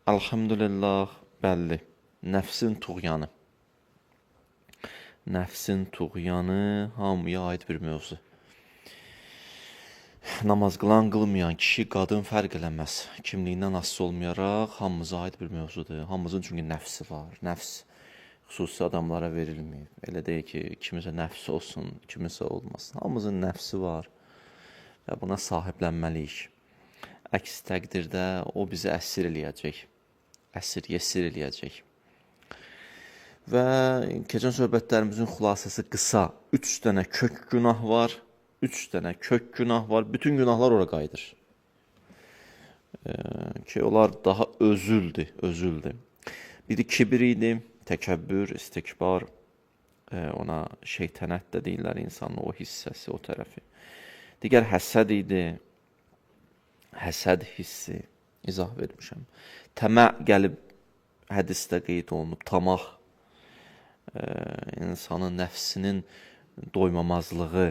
Elhamdülillah, bəlli. Nəfsin tuğyanı. Nəfsin tuğyanı hamıya aid bir mövzu. Namaz qılan, qılmayan, kişi, qadın fərq eləməz. Kimliyindən asılı olmayaraq hamımıza aid bir mövzudur. Hamımızın çünki nəfsi var. Nəfs xüsusi adamlara verilməyib. Elə deyil ki, kimisə nəfsi olsun, kimisə olmasın. Hamımızın nəfsi var və buna sahiblənməliyik. Əks təqdirdə o bizi əsir eləyəcək. Yesir eləyəcək. Və keçən söhbətlərimizin xülasəsi qısa. 3 dənə kök günah var. 3 dənə kök günah var. Bütün günahlar ora qayıdır. Ki, onlar daha özüldür. Biri kibir idi, təkəbbür, istikbar. Ona şeytənət də deyirlər insanın o hissəsi, o tərəfi. Digər həsəd idi. Həsəd hissi. İzah vermişəm. Təmə gəlib hədisdə qeyd olunub. Tamah. İnsanın nəfsinin doymamazlığı.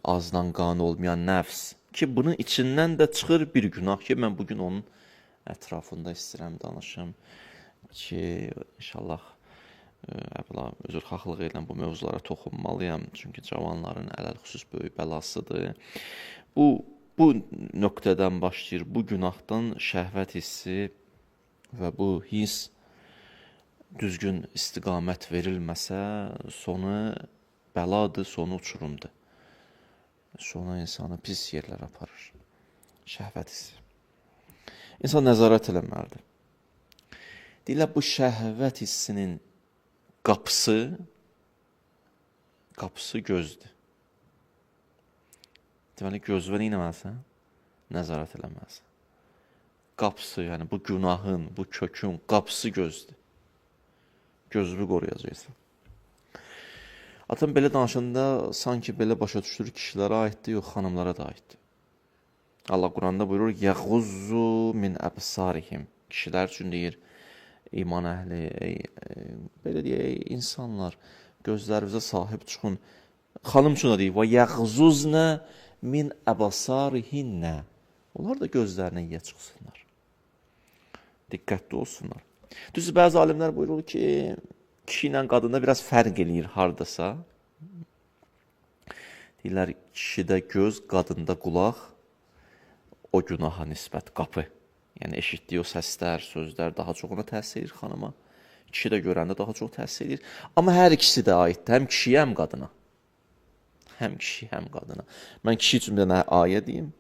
Azdan qanı olmayan nəfs. Ki, bunun içindən də çıxır bir günah ki, mən bugün onun ətrafında istəyirəm danışım. Ki, inşallah üzrxahlıq ilə bu mövzulara toxunmalıyam. Çünki cavanların ələl-xüsus böyük bəlasıdır. Bu nöqtədən başlayır. Bu günahdan şəhvət hissi və bu hiss düzgün istiqamət verilməsə, sonu bəladır, sonu uçurumdur. Sonu insanı pis yerlər aparır. Şəhvət hissi. İnsan nəzarət eləməlidir. Deyirlər, bu şəhvət hissinin qapısı gözdür. Deməli, gözvə nə eləməlisən? Nəzarət eləməlisən. Qapısı, yəni bu günahın, bu kökün qapısı gözdür. Gözünü qoruyacaqsan. Atam belə danışanda sanki belə başa düşür, kişilərə aiddir, yox, xanımlara da aiddir. Allah Quranda buyurur, yəğuzzu min əbsarihim. Kişilər üçün deyir, iman əhli, belə deyək, insanlar, gözlərinizə sahib çıxın. Xanım üçün də deyir, və yəğzuznə min əbsarihinnə. Onlar da gözlərinə yiyə çıxsınlar. Diqqətli olsunlar. Düzdür, bəzi alimlər buyurur ki, kişi ilə qadında biraz fərq eləyir hardasa. Deyirlər, kişidə göz, qadında qulaq, o günaha nisbət qapı. Yəni, eşitdiyi o səslər, sözlər daha çox ona təsir edir xanıma. Kişi də görəndə daha çox təsir edir. Amma hər ikisi də aiddir, həm kişiyə, həm qadına. Həm kişi, həm qadına. Mən kişi üçün bir dənə ayə deyim.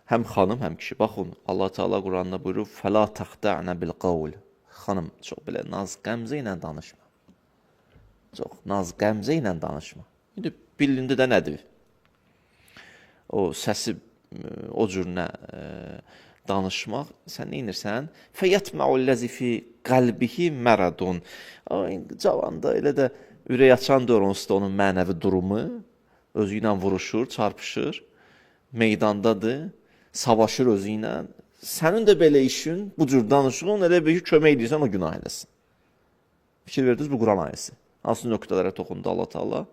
Həm xanım, həm kişi. Baxın, Allah Teala Quranda buyurur, فَلَا تَخْدَعْنَ بِالْقَوْلِ. Xanım, çox belə naz qəmzə ilə danışma. Çox naz qəmzə ilə danışma. İndi bilindi də nədir? O səsi o cür nə danışmaq, sən nə inirsən? فَيَتْمَعُ الَّذِي فِي قَلْبِهِ مَرَدٌ. Cavanda elə də ürək açan da onun mənəvi durumu, özü ilə vuruşur, çarpışır, meydandadır, savaşır özü ilə. Sənin də belə işin, bu cür danışığın elə bir kömək edirsən, o günah eləsin. Fikir verdiniz, bu Quran ayəsi. Hansı nöqtələrə toxundu Allah Teala.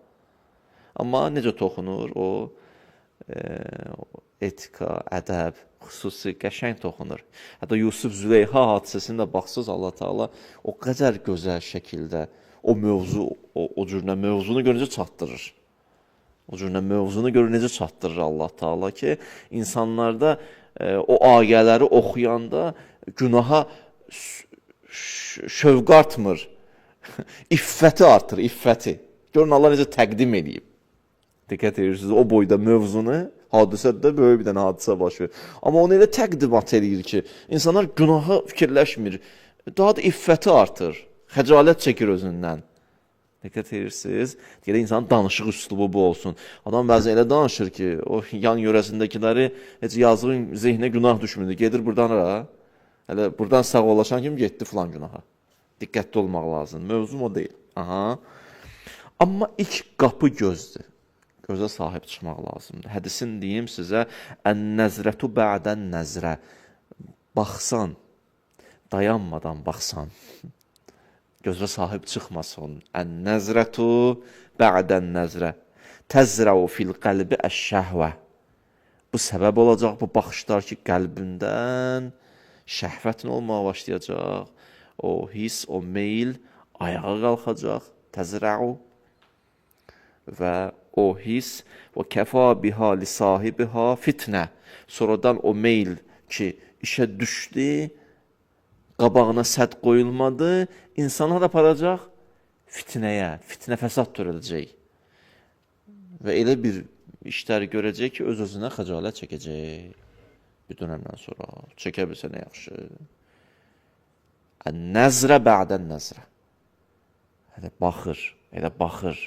Amma necə toxunur? O etika, ədəb, xüsusi, qəşəng toxunur. Hətta Yusuf Züleyha hadisəsində baxsız Allah Teala o qədər gözəl şəkildə o mövzu, o cürlə mövzunu görüncə çatdırır. O cürlə mövzunu görür necə çatdırır Allah Teala ki, insanlarda o ayələri oxuyanda günaha şövq artmır, iffəti artır, iffəti. Görün, Allah necə təqdim edib. Diqqət edirsiniz, o boyda mövzunu, hadisədə böyük bir dənə hadisə baş verir. Amma onu elə təqdimat edir ki, insanlar günaha fikirləşmir, daha da iffəti artır, xəcalət çəkir özündən. Diqqət edirsiniz, deyək, insanın danışıq üslubu bu olsun. Adam bəzən elə danışır ki, o yan yörəsindəkiləri heç yazığın zehnə günah düşmürdür. Gedir buradan ara, hələ buradan sağollaşan kimi getdi filan günaha. Diqqətli olmaq lazım. Mövzum o deyil. Aha. Amma ilk qapı gözdür. Gözə sahib çıxmaq lazımdır. Hədisin deyim sizə, ən-nəzrətu bə'dən nəzrə. Baxsan, dayanmadan baxsan. Gözə sahib çıxmasın. Ən-nəzrətu bə'dən nəzrə. Təzrəu fil qəlbi əş-şəhvə. Bu səbəb olacaq bu baxışlar ki, qəlbindən şəhvətin olmağa başlayacaq. O his, o meyil ayağa qalxacaq. Təzrəu və o his və kəfa biha li sahibiha fitnə. Sonradan o meyil ki, işə düşdü, qabağına sədd qoyulmadı, insanlar aparacaq fitnəyə, fitnə fəsad törədəcək. Və elə bir işlər görəcək ki, öz-özünə xəcalət çəkəcək. Bir dönəmdən sonra çəkə bilsə nə yaxşı. Nəzrə bə'dən nəzrə. Elə baxır.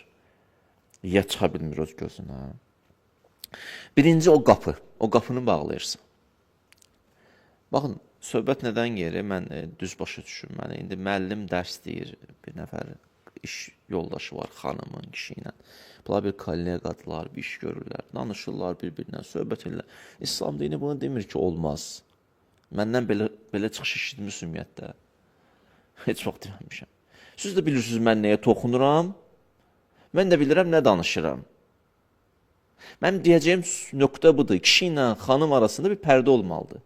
Ya çıxa bilmir öz gözünə. Birinci o qapı. O qapını bağlayırsan. Baxın, söhbət nədən gəlir? Mən düz başa düşün. Mən indi müəllim dərs deyir. Bir nəfər iş yoldaşı var xanımın, kişi ilə. Bunlar bir kolleqadırlar, bir iş görürlər. Danışırlar bir-birinə, söhbət edirlər. İslam dini bunu demir ki, olmaz. Məndən belə çıxış eşitmiş ümumiyyətlə. Heç vaxt deməmişəm. Siz də bilirsiniz mən nəyə toxunuram. Mən də bilirəm nə danışıram. Mənim deyəcəyim nöqtə budur. Kişi ilə xanım arasında bir pərdə olmalıdır.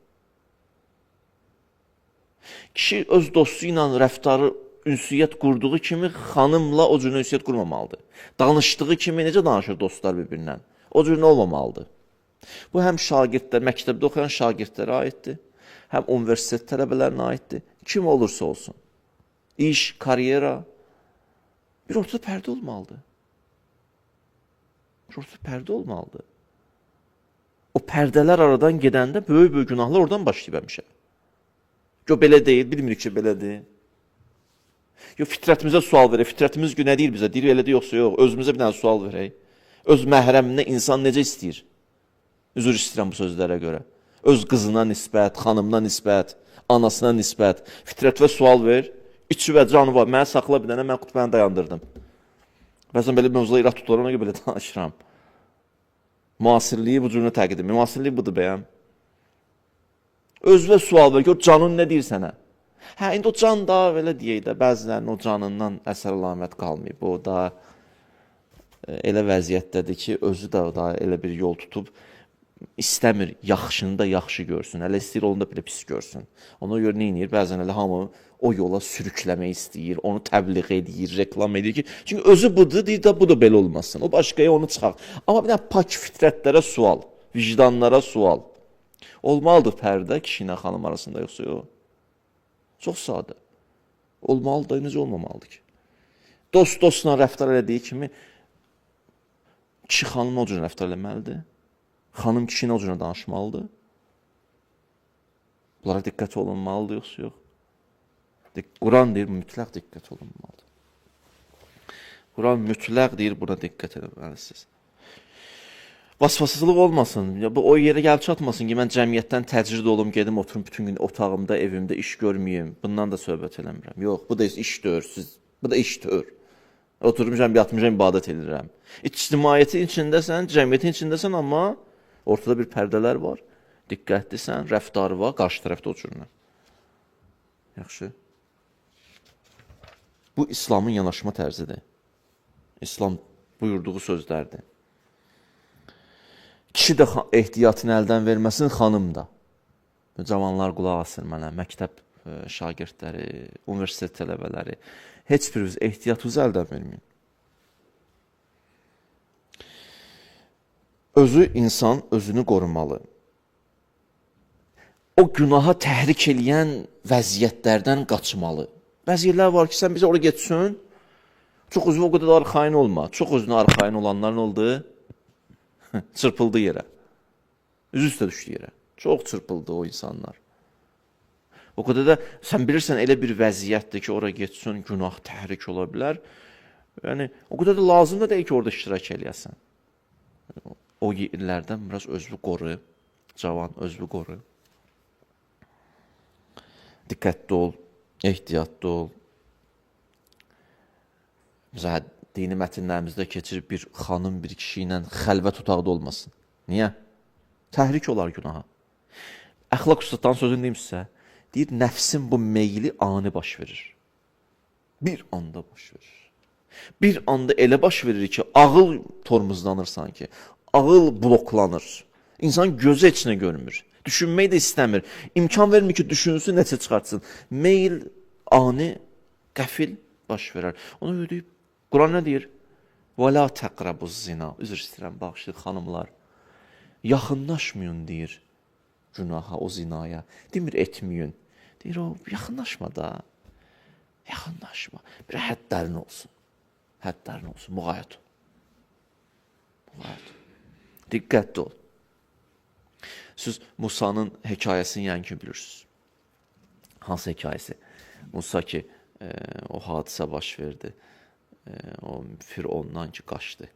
Kişi öz dostu ilə rəftarı, ünsiyyət qurduğu kimi xanımla o cür ünsiyyət qurmamalıdır. Danışdığı kimi necə danışır dostlar bir-birindən? O cür olmamalıdır. Bu həm şagirdlər, məktəbdə oxuyan şagirdlərə aiddir, həm universitet tələbələrinə aiddir. Kim olursa olsun. İş, karyera. Bir ortada pərdə olmalıdır. O pərdələr aradan gedəndə böyük günahlar oradan başlayıb həmişə. Yo, belə deyil, bilmirik ki, belədir. Yo, fitrətimizə sual verək. Fitrətimiz nə deyir bizə? Deyir, elədir, yoxsa yox. Özümüzə bir dənə sual verək. Öz məhrəminə insan necə istəyir? Üzr istəyirəm bu sözlərə görə. Öz qızına nisbət, xanımına nisbət, anasına nisbət. Fitrətvə sual ver. İçi və canı var. Mənə saxla bir dənə, mən xutbəni dayandırdım. Bəzən belə mövzuda irad tutular, ona görə belə danışıram. Müasirliyi bu cürünə təqdim. Müasirliyi budur bəyəm. Özünə sual ver ki, o canın nə deyir sənə? Hə, indi o can da, belə deyək də, bəzilərinin o canından əsər əlamət qalmayıb. O da elə vəziyyətdədir ki, özü də elə bir yol tutub, istəmir, yaxşını da yaxşı görsün. Hələ istəyir, onu da belə pis görsün. Ona görə nə edir? Bəzən elə hamı o yola sürükləmək istəyir, onu təbliğ edir, reklam edir ki, çünki özü budur, deyir də bu da belə olmasın. O başqaya onu çıxaq. Amma bir dənə pak fitrətlərə sual, vicdanlara sual. Olmalıdır pərdə kişi ilə xanım arasında, yoxsa yox? Çox sadə. Olmalıdır, necə olmamalıdır ki? Dost-dostla rəftar elədiyi kimi kişi xanımla o cür rəftar eləməlidir. Xanım kişi ilə o cür danışmalıdır. Bunlara diqqət olunmalıdır, yoxsa yox? Quran deyir, mütləq diqqət olunmalıdır. Quran mütləq deyir, buna diqqət etməlisiniz. Vasvasızlıq olmasın, o yerə gəlib çatmasın ki, mən cəmiyyətdən təcrid olum, gedim, oturum bütün gün otağımda, evimdə iş görməyim. Bundan da söhbət eləmirəm. Yox, bu da işdir, bu da işdir. Oturmuşam, yatmışam, ibadət edirəm. İctimaiyyətin içindəsən, cəmiyyətin içindəsən, amma ortada bir pərdələr var. Diqqətlisən, rəftarı var, qarşı tərəfdə o cürünə. Yaxşı. Bu İslamın yanaşma tərzidir. İslam buyurduğu sözlərdir. Kişi də ehtiyatını əldən verməsin, xanım da. Cavanlar qulaq asır mənə, məktəb şagirdləri, universitet tələbələri. Heç biriniz ehtiyatınızı əldən verməyin. Özü insan özünü qorumalı. O günaha təhrik eləyən vəziyyətlərdən qaçmalı. Bəzi yerlər var ki, sən bizə oraya getsin, çox özünə o qədər də arxain olma. Çox özünə arxain olanların oldu, çırpıldı yerə. Üzü üstə düşdü yerə. Çox çırpıldı o insanlar. O qədər də, sən bilirsən, elə bir vəziyyətdir ki, oraya getsin, günah təhrik ola bilər. Yəni, o qədər də lazım da deyil ki, orada iştirak eləyəsən. O yerlərdən biraz özünü qoru, cavan özünü qoru. Diqqətli ol, ehtiyatlı ol. Məsələn, dini mətnlərimizdə keçir bir xanım, bir kişi ilə xəlvət otaqda olmasın. Niyə? Təhrik olar günaha. Əxlaq ustaddan sözünü deyim sizə. Deyir, nəfsin bu meyli ani baş verir. Bir anda baş verir. Bir anda elə baş verir ki, ağıl tormuzlanır sanki. Ağıl bloklanır. İnsan gözü içine görmür. Düşünməyi də istəmir. İmkan vermir ki, düşünsün, nəsə çıxartsın. Meyl, ani, qəfil baş verər. Onu ödəyib, Quran nə deyir? وَلَا تَقْرَبُ الزِّنَا Üzr istəyirəm, bağışlayın xanımlar. Yaxınlaşmayın deyir günaha, o zinaya. Demir etməyin. Deyir o, yaxınlaşma da. Yaxınlaşma. Bir hədlərin olsun. Hədlərin olsun, müğayət ol. Müğayət ol. Diqqətli ol. Siz Musanın hekayəsini yəni ki bilirsiniz. Hansı hekayəsi? Musa ki o hadisə baş verdi. O Firondan ki qaçdı.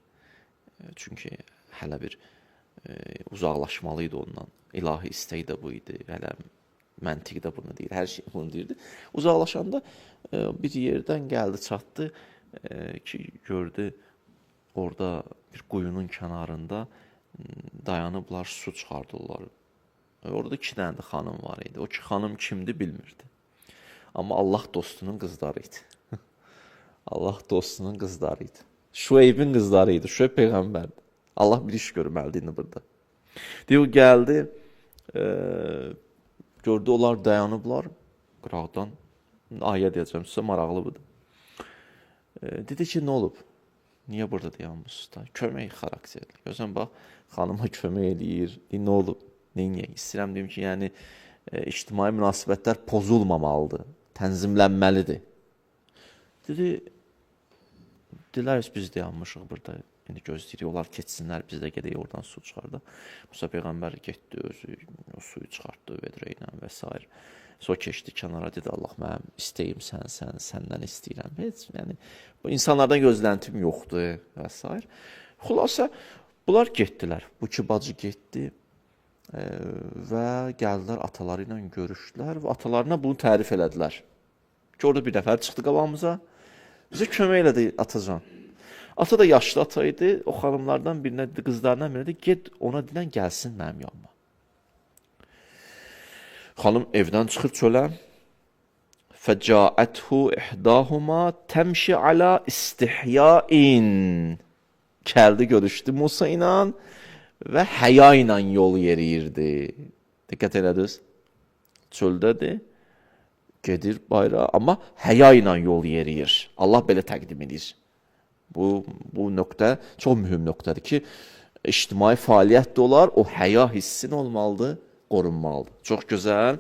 Çünki hələ bir uzaqlaşmalı idi ondan. İlahi istəyi də bu idi. Hələ məntiq də bunu deyir. Hər şey bunu deyirdi. Uzaqlaşanda bir yerdən gəldi, çatdı ki gördü orada bir quyunun kənarında dayanıblar, su çıxardırlar. Orada 2 dənə xanım var idi. O ki xanım kimdi bilmirdi. Amma Allah dostunun qızları idi. Allah dostunun qızları idi. Şueybin qızları idi. Şueyb peyğəmbərdir. Allah bir iş görməlidir indi burada. Deyir, o gəldi, gördü onlar dayanıblar qıraqdan. Ayə deyəcəm sizə, maraqlı budur. Dedi ki, nə olub? Niyə burada dayanmışsınız? Kömək xarakterli. Gözən bax, xanıma kömək eləyir. Nə olub? Neyə? İstəyirəm deyim ki, yəni ictimai münasibətlər pozulmamalıdır, tənzimlənməlidir. Dedi, biz dayanmışıq burada. İndi gözləyirik, onlar keçsinlər, biz də gedək oradan su çıxarda. Musa Peyğəmbər getdi, özü o suyu çıxartdı vedrə ilə və s. Sonra keçdi kənara, dedi, Allah mənim istəyim səndən istəyirəm. Heç, yəni, bu insanlardan gözləntim yoxdur və s. Xülasə, bunlar getdilər. Bu iki bacı getdi və gəldilər ataları ilə görüşdülər və atalarına bunu tərif elədilər. Ki, orada bir nəfər çıxdı qabağımıza, bizə kömək elədi atacan. Ata da yaşlı ata idi, o xanımlardan birinə, qızlarından birinə də get ona dilən gəlsin mənim yanıma. Xanım evdən çıxır çölə. Fəcaəthu ihdahuma təmşi alə istihyain. Gəldi, görüşdü Musa ilə və həya ilə yol yeriyirdi. Diqqət elədiniz. Çöldədir, gedir bayrağa, amma həya ilə yol yeriyir. Allah belə təqdim edir. Bu nöqtə çox mühüm nöqtədir ki, ictimai fəaliyyət də olar, o həya hissin olmalıdır, qorunmalıdır. Çox gözəl.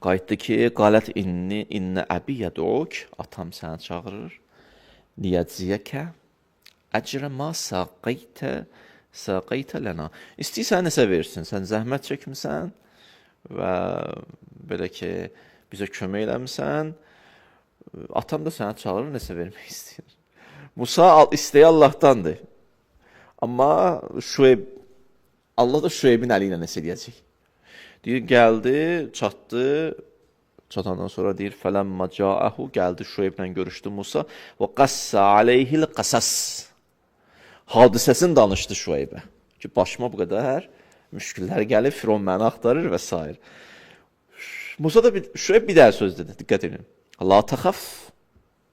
Qayıtdı ki, qalət innə əbi yəduk, atam səni çağırır. Liyəciyəkə əcrə ma saqaytə lənə. İstəyirsən nəsə versin, sən zəhmət çəkmisən və belə ki, bizə kömək eləmirsən. Atam da səni çağırır, nəsə vermək istəyir. Musa istəyi Allahdandır. Amma Şueyb, Allah da Şueybin əli ilə nəsə eləyəcək. Deyir, gəldi, çatdı. Çatandan sonra deyir, fələmmə cəəhu, gəldi Şueyblə görüşdü Musa. Və qassə aleyhil qasas. Hadisəsini danışdı Şueybə. Ki, başıma bu qədər müşkillər gəlib, Firon məni axtarır və s. Musa da Şueyb bir daha söz dedi, diqqət edin. La təxaf,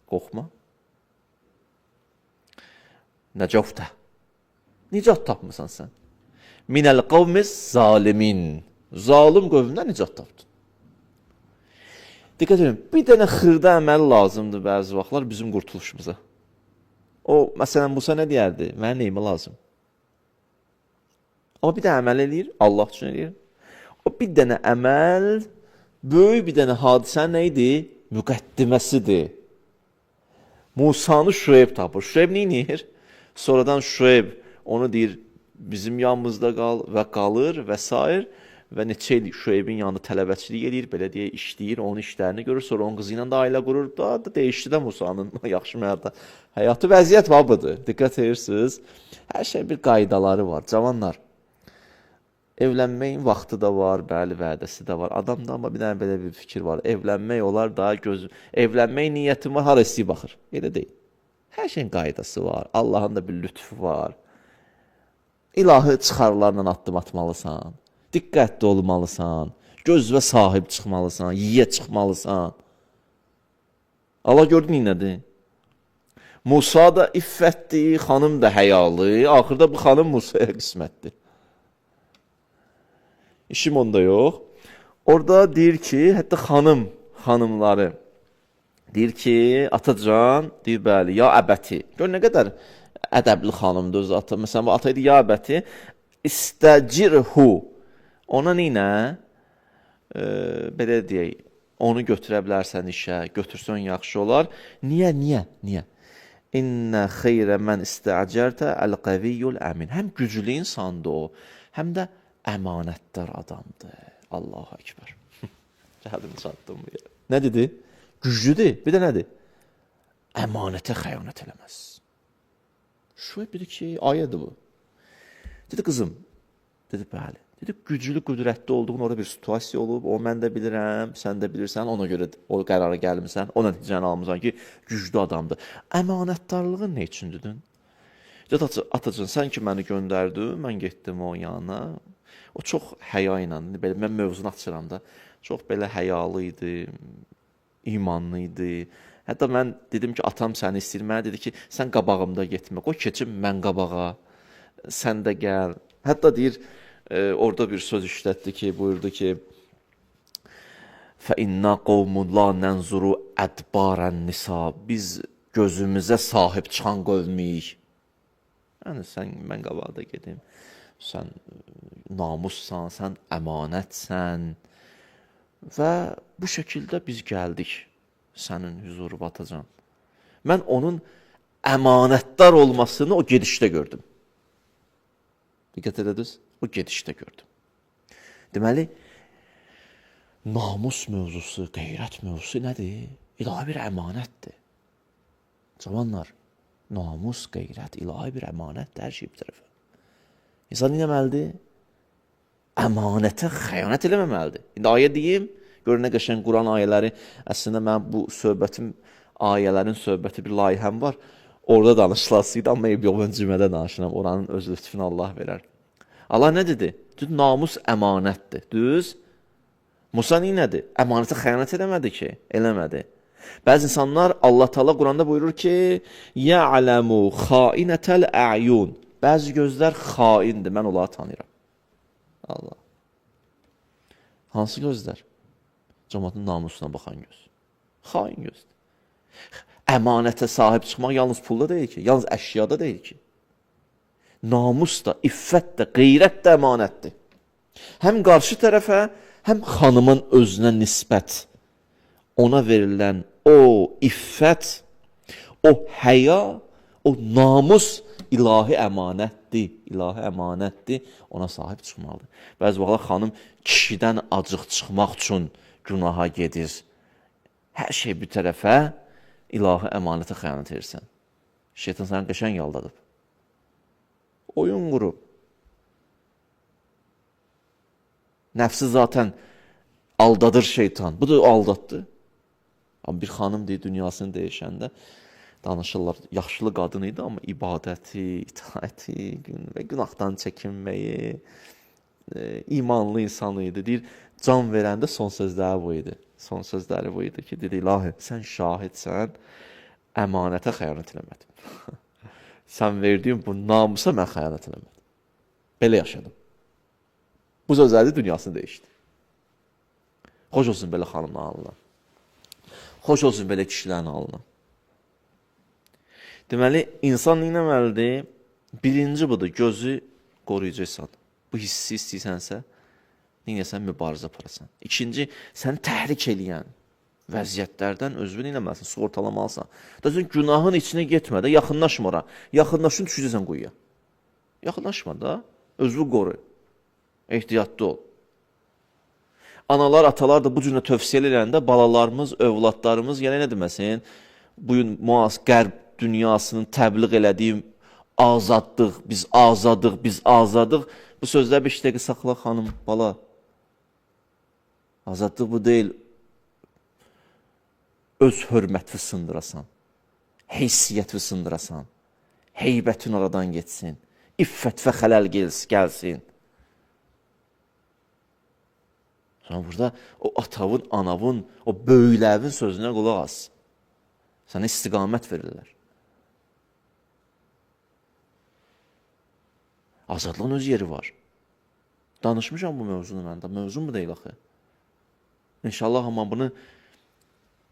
qorxma. Nəcəftə. Nicat tapmısan sən. Minəl qavmiz zalimin. Zalim qövmündən nicat tapdın. Diqqət edin, bir dənə xırda əməl lazımdır bəzi vaxtlar bizim qurtuluşumuza. O, məsələn, Musa nə deyərdi? Mənə neyimə lazım? Amma bir dənə əməl eləyir, Allah üçün eləyir. O bir dənə əməl, böyük bir dənə hadisə nə idi? Müqəddiməsidir. Musanı Şueyb tapır. Şueyb neynir? Sonradan Şueyb onu deyir, bizim yanımızda qal və qalır və s. Və neçə il Şueybin yanında tələbəçilik edir, belə deyə işləyir, onun işlərini görür, sonra onun qızı ilə də ailə qurur, da dəyişdi də Musanın yaxşı mənada. Həyatı vəziyyət babıdır, diqqət edirsiniz. Hər şey bir qaydaları var, cavanlar. Evlənməyin vaxtı da var, bəli, vədəsi də var. Adamda amma bir dənə belə bir fikir var, evlənmək olar daha evlənmək niyyətim var, har istəyib baxır, elə deyil. Hər şeyin qaydası var, Allahın da bir lütfu var. İlahi çıxarlarla addım atmalısan, diqqətli olmalısan, gözvə sahib çıxmalısan, yiyə çıxmalısan. Allah gördün nədir? Musa da iffətdir, xanım da həyalı, axırda bu xanım Musaya qismətdir. İşim onda yox. Orada deyir ki, hətta xanımları deyir ki, atacan, deyir bəli, ya əbəti. Gör nə qədər ədəbli xanımdır öz ata. Məsələn, bu ata idi, ya əbəti, istəcirhu. Ona neynə? Belə deyək, onu götürə bilərsən işə, götürsən yaxşı olar. Niyə? İnnə xeyrə mən istəcərtə əl-qəviyyul əmin. Həm güclü insandır o, həm də əmanətdar adamdır. Allahu Ekber. Gəldim, çatdım bu yerə. Nə dedi? Güclüdür. Bir də nədir? Əmanətə xəyanət eləməz. Şöyə biri ki, ayədir bu. Dedi, qızım. Dedi, bəli. Dedi, güclü, qüdrətli olduğun orada bir situasiya olub, o mən də bilirəm, sən də bilirsən, ona görə o qərara gəlmirsən, o nəticəni almısan ki, güclü adamdır. Əmanətdarlığın nə üçün dedin? Dedi, atacan, sən ki məni göndərdin, mən getdim o yanına. O çox həya ilə, belə mən mövzunu açıram da, çox belə həyalı idi, imanlı idi. Hətta mən dedim ki, atam səni istəyir, mənə dedi ki, sən qabağımda getmə, qoy keçim mən qabağa, sən də gəl. Hətta deyir, orada bir söz işlətdi ki, buyurdu ki, فَإِنَّا قَوْمٌ لَا نَنْزُرُ أَدْبَارَ النِّسَى. Biz gözümüzə sahib çıxan qövmiyik. Yəni, mən qabaqda gedim, sən namussan, sən əmanətsən və bu şəkildə biz gəldik sənin hüzuru batacan. Mən onun əmanətdar olmasını o gedişdə gördüm. Diqqət edədiniz? O gedişdə gördüm. Deməli, namus mövzusu, qeyrət mövzusu nədir? İlahi bir əmanətdir. Cavanlar, namus, qeyrət, ilahi bir əmanətdir, hər şey bir tərəfə. İnsan nə etməlidir? Əmanətə xəyanət eləməməlidir. İndi ayə deyim, görün nə qəşəng Quran ayələri, əslində mən bu söhbətim, ayələrin söhbəti bir layihəm var. Orada danışılasıydı, amma yox, cümədə danışıram. Oranın öz lütfünü Allah verər. Allah nə dedi? Düz namus əmanətdir. Düz. Musa nədir? Əmanətə xəyanət eləmədi ki. Eləmədi. Bəzi insanlar Allah Taala Quranda buyurur ki, ya'lamu xainətal a'yun. Bəzi gözlər xaindir. Mən onları tanıyıram. Allah. Hansı gözlər? Cəmaatın namusuna baxan göz. Xain gözdür. Əmanətə sahib çıxmaq yalnız pulda deyil ki, yalnız əşyada deyil ki. Namus da, iffət də, qeyrət də əmanətdir. Həm qarşı tərəfə, həm xanımın özünə nisbət, ona verilən o iffət, o həya, o namus ilahi əmanətdir. İlahi əmanətdir, ona sahib çıxmalıdır. Bəzi vaxtlar xanım kişidən acıq çıxmaq üçün günaha gedir. Hər şey bir tərəfə, ilahi əmanətə xəyanət edirsən. Şeytan səni qəşəng aldadıb. Oyun qurub. Nəfsi zaten aldadır şeytan. Bu da aldatdı. Amma bir xanım deyir, dünyasını dəyişəndə danışırlar. Yaxşılı qadın idi, amma ibadəti, itaəti və günahdan çəkinməyi, imanlı insan idi. Deyir, can verəndə son sözləri bu idi. Son sözləri bu idi ki, dedi, ilahi, sən şahidsən, əmanətə xəyanət eləmədim. Sən verdiyin bu namusa mən xəyanət eləmədim. Belə yaşadım. Bu sözləri dünyasını dəyişdi. Xoş olsun belə xanımla alına. Xoş olsun belə kişilərin alına. Deməli, insan nə etməlidir? Birinci budur, gözü qoruyacaqsan. Bu hissi istəyirsənsə, neyəsən mübarizə aparasan. İkinci, səni təhrik eləyən vəziyyətlərdən özünü eləməlisən, sığortalamalısan. Dəsən, günahın içinə getmə də, yaxınlaşma ora. Yaxınlaşın, düşəcəksən quyuya. Yaxınlaşma da, özünü qoru. Ehtiyatlı ol. Analar, atalar da bu cürlə tövsiyə eləyəndə balalarımız, övladlarımız, yəni nə deməsin, bu gün qərb dünyasının təbliğ elədiyi azadlıq, biz azadıq, biz azadıq. Bu sözlər bir dəqiqə saxla xanım, bala. Azadlıq bu deyil. Öz hörməti sındırasan, heysiyyəti sındırasan, heybətin oradan geçsin, iffət və xələl gəlsin. Sonra burada o atavın, anavın, o böyüklərin sözünə qulaq as. Sənə istiqamət verirlər. Azadlığın öz yeri var. Danışmışam bu mövzunu məndə. Mövzum bu deyil axı. İnşallah amma bunu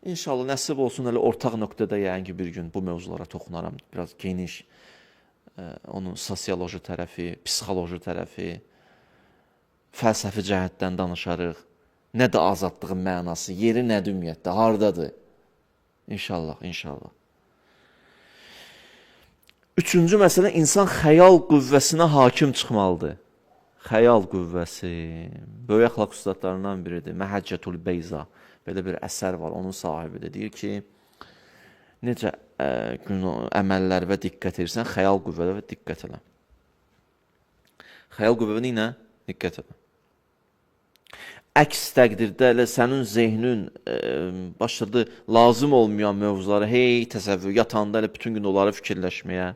İnşallah nəsib olsun elə ortaq nöqtədə yəqin ki bir gün bu mövzulara toxunaram. Biraz geniş onun sosioloji tərəfi, psixoloji tərəfi, fəlsəfi cəhətdən danışarıq. Nədir azadlığın mənası, yeri nədir ümumiyyətlə, hardadır? İnşallah, inşallah. Üçüncü məsələ, insan xəyal qüvvəsinə hakim çıxmalıdır. Xəyal qüvvəsi, böyük əxlaq ustadlarından biridir. Məhəccətul Beyza, belə bir əsər var, onun sahibidir. Deyir ki, necə əməllərə diqqət edirsən, xəyal qüvvələrə diqqət elə. Xəyal qüvvəyə nə? Diqqət elə. Əks təqdirdə elə sənin zehnin başladı lazım olmayan mövzuları, hey təsəvvür, yatanda elə bütün gün onları fikirləşməyə,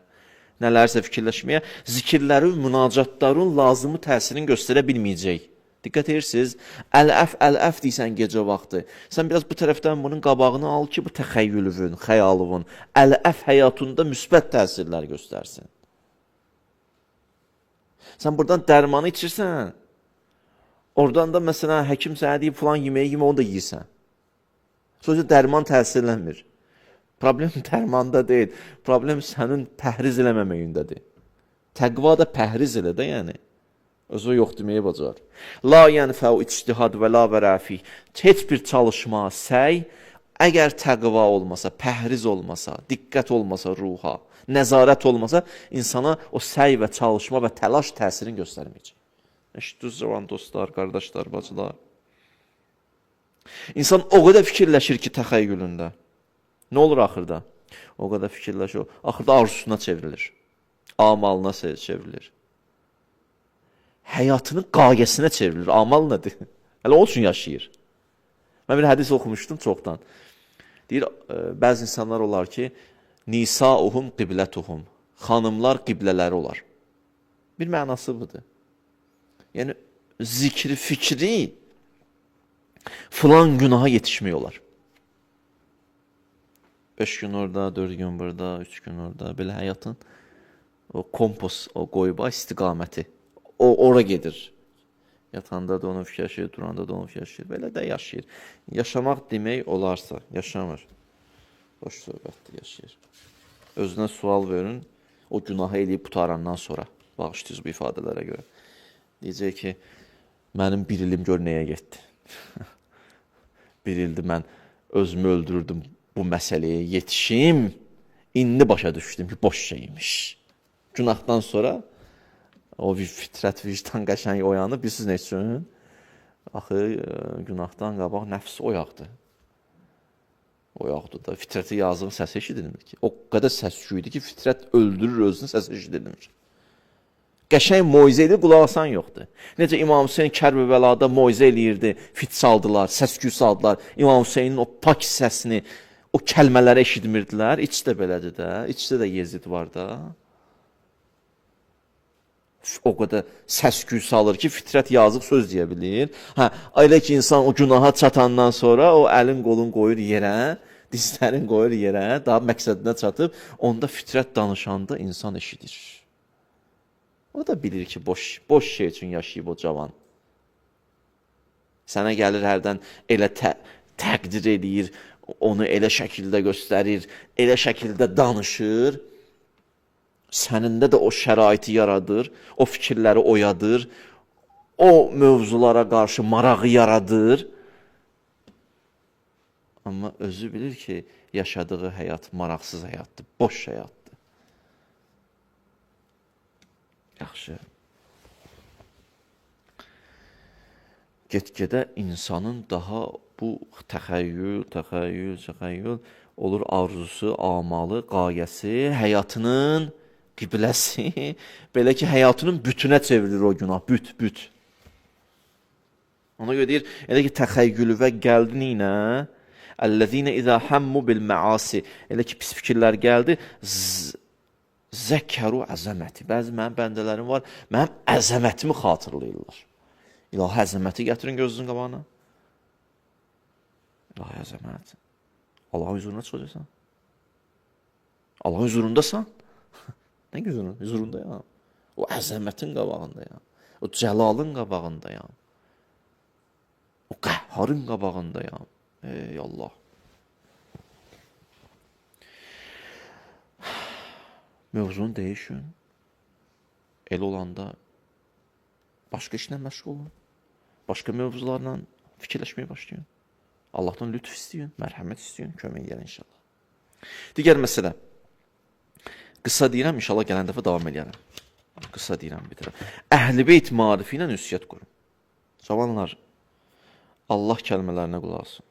nələrsə fikirləşməyə, zikirlərin, münacatların lazımı təsirini göstərə bilməyəcək. Diqqət edirsiniz, əl-əf deysən gecə vaxtı. Sən biraz bu tərəfdən bunun qabağını al ki, bu təxəyyülüvün, xəyalının, əl-əf həyatında müsbət təsirlər göstərsin. Sən buradan dərmanı içirsən, oradan da məsələn, həkim sənə deyib, filan yeməyi yemə, onu da yeyirsən. Sonra dərman təsirlənmir. Problem dərmanda deyil, problem sənin pəhriz eləməməyindədir. Təqva da pəhriz elə də, yəni. Özü yox deməyə bacar. La yənfəu ictihad və la vərəfi. Heç bir çalışma, səy, əgər təqva olmasa, pəhriz olmasa, diqqət olmasa ruha, nəzarət olmasa, insana o səy və çalışma və təlaş təsirini göstərməyəcək. Eşitdiniz cavan dostlar, qardaşlar, bacılar. İnsan o qədər fikirləşir ki, təxəyyülündə. Nə olur axırda? O qədər fikirləşir, axırda arzusuna çevrilir. Amalına çevrilir. Həyatının qayəsinə çevrilir. Amal nədir? Hələ o üçün yaşayır. Mən bir hədis oxumuşdum çoxdan. Deyir, bəzi insanlar olar ki, nisauhum qiblətuhum. Xanımlar qiblələri olar. Bir mənası budur. Yəni, zikri, fikri filan günaha yetişmək olar. 5 gün orada, 4 gün burada, 3 gün orada. Belə həyatın o kompos, o qoyba istiqaməti. O, ora gedir. Yatanda da onu fikirləşir, duranda da onu fikirləşir. Belə də yaşayır. Yaşamaq demək olarsa, yaşamır. Boş söhbətdir, yaşayır. Özünə sual verin, o günahı eləyib qutarandan sonra. Bağışlayınız bu ifadələrə görə. Deyəcək ki, mənim bir ilim gör nəyə getdi. Bir ildir mən özümü öldürürdüm bu məsələyə yetişim. İndi başa düşdüm ki, boş şeymiş. Günahdan sonra o fitrət, vicdan qəşəng oyanıb, bilirsiniz nə üçün? Axı, günahdan qabaq nəfs oyaqdır. Oyaqdır da, fitrəti yazığın səsi eşidilmir ki. O qədər səs-küy idi ki, fitrət öldürür özünü, səsi eşidilmir. Qəşəng moizə edir, qulaq asan yoxdur. Necə İmam Hüseyin Kərbəlada moizə eləyirdi, fit saldılar, səs-küy saldılar. İmam Hüseynin o pak səsini, o kəlmələri eşitmirdilər. İçdə belədir də, içdə də Yezid var da. O qədər səs-küy salır ki, fitrət yazıq söz deyə bilir. Elə ki, insan o günaha çatandan sonra o əlin qolun qoyur yerə, dizlərin qoyur yerə, daha məqsədinə çatıb, onda fitrət danışanda insan eşidir. O da bilir ki, boş şey üçün yaşayıb o cavan. Sənə gəlir hərdən elə təqdir edir, onu elə şəkildə göstərir, elə şəkildə danışır. Sənində də o şəraiti yaradır, o fikirləri oyadır, o mövzulara qarşı marağı yaradır. Amma özü bilir ki, yaşadığı həyat maraqsız həyatdır, boş həyatdır. Yaxşı. Get-gedə insanın daha bu təxəyyül olur arzusu, amalı, qayəsi, həyatının qibləsi, belə ki, həyatının bütünə çevrilir o günah, büt. Ona görə deyir, elə ki, təxəyyülüvə gəldin ilə, əl-ləzīnə izə həmmu bil-məasi, elə ki, pis fikirlər gəldi, zəkəru əzəməti. Bəzi mənim bəndələrim var, mənim əzəmətimi xatırlayırlar. İlahi əzəməti gətirin gözünün qabağına. İlahi əzəmət. Allahın huzuruna çıxacaqsan. Allahın huzurundasan. Nə huzurunda ya? O əzəmətin qabağında ya. O cəlalın qabağındayam. O qəhharın qabağındayam. Ey Allah. Mövzunu değişin. El olanda başqa işlə məşğul olun. Başqa mövzularla fikirləşməyə başlayın. Allahdan lütf istəyin, mərhəmət istəyin, kömək edin inşallah. Digər məsələ. Qısa deyirəm, inşallah gələn dəfə davam edərəm. Qısa deyirəm, bitirəm. Əhl-i Beyt marifi ilə ünsiyyət qurun. Cavanlar, Allah kəlmələrinə qulaq asın.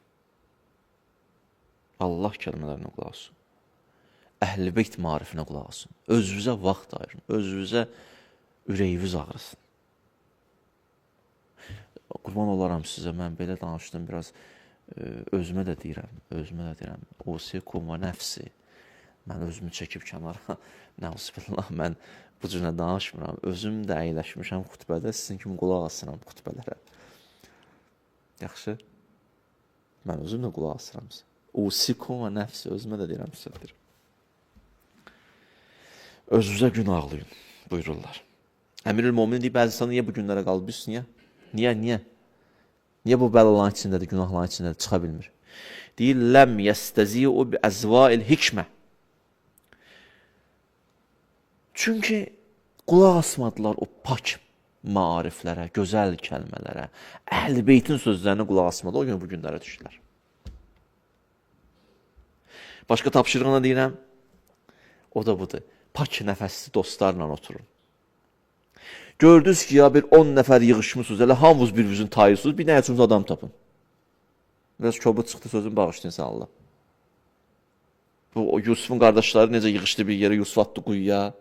Allah kəlmələrinə qulaq asın. Əhl-i Beyt marifinə qulaq asın. Özünüzə vaxt ayırın. Özünüzə ürəyiniz ağrısın. Qurban olaram sizə, mən belə danışdım, biraz özümə də deyirəm. Usikum və nəfsi. Mən özümü çəkib kənara, nəvzbillah, mən bu cürlə danışmıram. Özüm də əyləşmişəm xütbədə, sizin kimi qulaq asıram xütbələrə. Yaxşı? Mən özüm də qulaq asıram sizə. Usikum və nəfsi, özümə də deyirəm sizə. Özünüzə gün ağlayın, buyururlar. Əmirül-Möminin deyib, bəzi insan niyə bu günlərə qalıb, niyə? Niyə? Niyə bu bəlaların içindədir, günahların içindədir, çıxa bilmir? Deyir, ləm yəstəziyu bi əzvail hikmə. Çünki qulaq asmadılar o pak maariflərə, gözəl kəlmələrə, Əhl-i Beytin sözlərinə qulaq asmadılar, o gün bu günlərə düşdülər. Başqa tapşırığına deyirəm, o da budur. Pak nəfəsli dostlarla oturun. Gördünüz ki, ya bir 10 nəfər yığışmışsınız, elə hamınız bir-birinizin tayırsınız, bir nə üçüncü adam tapın. Biraz kobud çıxdı sözün bağışlayın sən Allah. Bu Yusufun qardaşları necə yığışdı bir yerə, Yusuf atdı quyuya.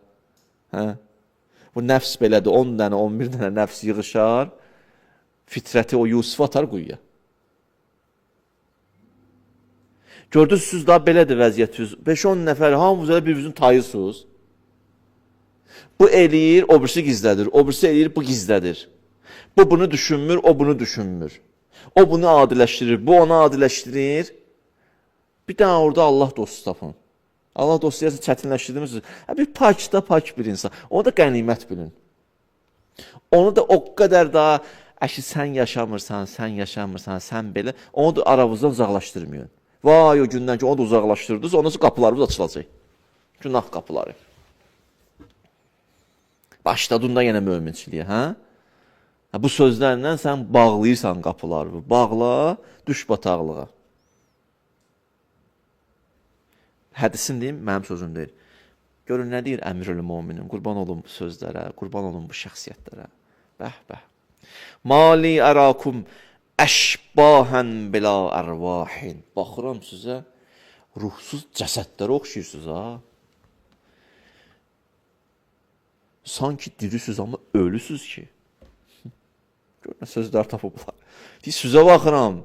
Bu nəfs belədir, 10 dənə, 11 dənə nəfs yığışar, fitrəti o Yusuf atar quyuya. Gördünüz, daha belədir vəziyyətiniz. 5-10 nəfər, hamınız elə bir-birinizin tayırsınız. Bu eləyir, o birisi gizlədir. O birisi eləyir, bu gizlədir. Bu bunu düşünmür, o bunu düşünmür. O bunu adiləşdirir, bu onu adiləşdirir. Bir dənə orada Allah dostu tapın. Allah dostu deyəsə çətinləşdirdiniz. Bir pak bir insan. Onu da qənimət bilin. Onu da o qədər daha, sən yaşamırsan, sən belə. Onu da aranızdan uzaqlaşdırmayın. Vay o gündən ki, onu da uzaqlaşdırdınız, ondan sonra qapılarımız açılacaq. Günah qapıları. Başladın da yenə möminçiliyə, Bu sözlərlə sən bağlayırsan qapıları. Bağla, düş bataqlığa. Hədisin deyim, mənim sözüm deyil. Görün, nə deyir Əmirül-Möminin? Qurban olun bu sözlərə, qurban olun bu şəxsiyyətlərə. Bəh. Mali ərakum əşbahən bila ərvahin. Baxıram sizə, ruhsuz cəsədlərə oxşayırsınız, Sanki dirisiniz, amma ölüsüz ki. Görün, sözlər tapıblar. Deyir, sözə baxıram.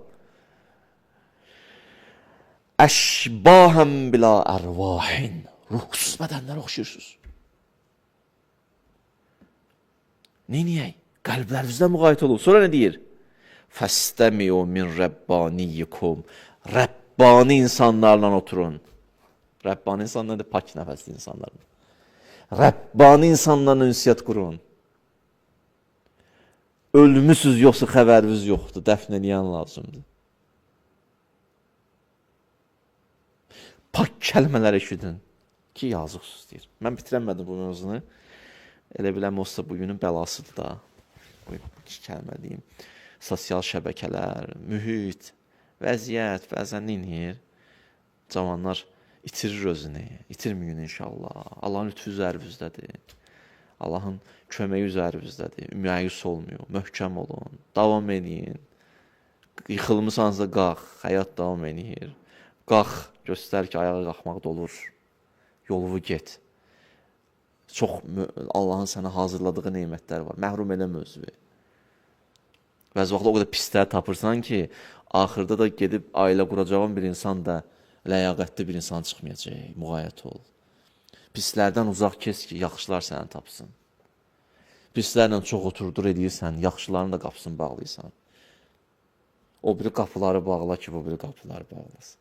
Əşbahən bila ərvahin. Ruhsuz bədənlərə oxşayırsınız. Neyniyək? Qəlblərinizdən müğayət olun. Sonra nə deyir? Fəstəmiyo min rəbbaniyikum. Rəbbani insanlarla oturun. Rəbbani insanlar da pak nəfəsli insanlarla. Rəbbani insanlarla ünsiyyət qurun. Ölmüsüz yoxsa xəbəriniz yoxdur, dəfn eləyən lazımdır. Pak kəlmələr eşidin ki, yazıqsız deyir. Mən bitirəmədim bu mövzunu. Elə biləm, olsa bugünün bəlasıdır da. Bu kəlmə deyim. Sosial şəbəkələr, mühit, vəziyyət, bəzən neyir? Cavanlar itirir özünü, itirməyin inşallah. Allahın lütfü üzərinіздədir. Allahın köməyi üzərinіздədir. Müəyyüs olmuyor, möhkəm olun, davam edin. Yıxılmısansa qalx, həyat davam edir. Qalx, göstər ki, ayağa qalxmaq da olur. Yolumu get. Çox Allahın sənə hazırladığı neymətlər var. Məhrum eləmə özünü. Bəzi vaxtda o qədər pislər tapırsan ki, axırda da gedib ailə quracağın bir insan da ləyaqətli bir insan çıxmayacaq. Müğayət ol. Pislərdən uzaq kes ki, yaxşılar səni tapsın. Pislərlə çox oturdur edirsən, yaxşıların da qapısını bağlayırsan. O biri qapıları bağla ki, bu biri qapıları bağlasın.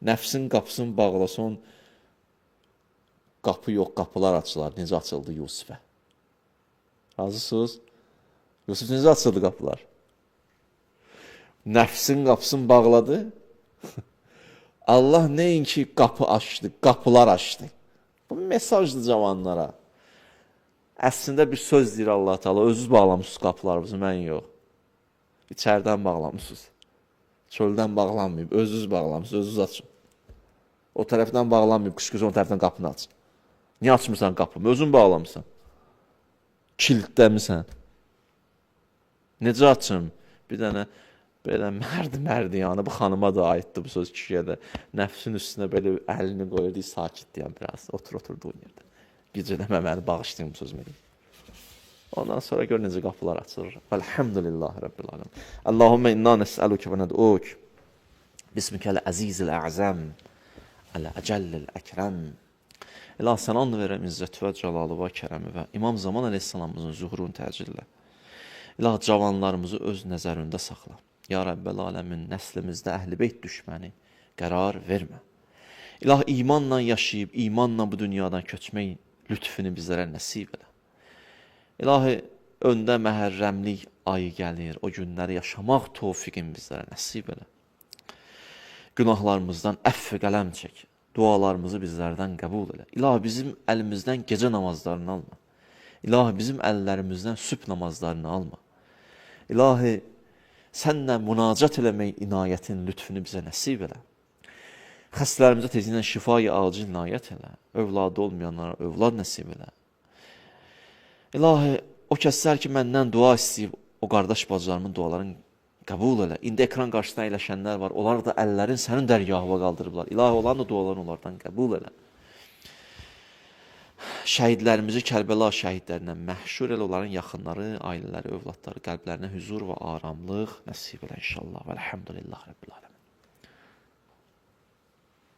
Nəfsin qapısını bağlasın, qapı yox, qapılar açılar. Necə açıldı Yusufə? Razısınız? Yoxsa necə açıldı qapılar? Nəfsin qapısını bağladı. Allah nəinki qapı açdı, qapılar açdı. Bu mesajdır cavanlara. Əslində bir söz deyir Allah Teala, özünüz bağlamışsınız qapılarınızı, mən yox. İçərdən bağlamışsınız. Çöldən bağlanmayıb, özünüz bağlamışsınız, özünüz açın. O tərəfdən bağlanmayıb, qışqırsa o tərəfdən qapını açın. Niyə açmırsan qapımı? Özün bağlamısan. Kilitləmirsən. Necə açım? Bir dənə belə mərdi yəni, bu xanıma da aiddir bu söz, kişiyə də. Nəfsin üstünə belə əlini qoyurdu, sakit deyən biraz. Oturdu o yerdə. Gecələmə məni bağışlayın bu sözümü deyim. Ondan sonra gör necə qapılar açılır. Elhamdülillahi Rabbil aləm. Allahümme inna nes'aluke və ned'uk. Bismikəl əzizil əzəm. Əl-əcəllil əkrəm. İlah sən and verəm izzəti və cəlalı və kərəmi və İmam Zaman əleyhissalamımızın zuhurunu təcillə. İlah cavanlarımızı öz nəzərində saxla. Ya Rəbbəl aləmin nəslimizdə əhl-i beyt düşməni qərar vermə. İlah imanla yaşayıb, imanla bu dünyadan köçmək lütfünü bizlərə nəsib elə. İlahi, öndə məhərrəmlik ayı gəlir, o günləri yaşamaq tövfiqin bizlərə nəsib elə. Günahlarımızdan əff qələm çək, dualarımızı bizlərdən qəbul elə. İlahi, bizim əlimizdən gecə namazlarını alma. İlahi, bizim əllərimizdən sübh namazlarını alma. İlahi, sənlə münacat eləmək inayətin, lütfünü bizə nəsib elə. Xəstələrimizə tezliklə şifa-i acil inayət elə. Övladı olmayanlara övlad nəsib elə. İlahi, o kəslər ki, məndən dua istəyib, o qardaş bacılarımın dualarını qəbul elə. İndi ekran qarşısına əyləşənlər var, onlar da əllərin sənin dərgahına qaldırıblar. İlahi, olan da dualarını onlardan qəbul elə. Şəhidlərimizi Kərbəla şəhidlərindən məhşur elə, onların yaxınları, ailələri, övladları, qəlblərinə hüzur və aramlıq nəsib elə inşallah. Və elhamdülillah Rabbil aləm.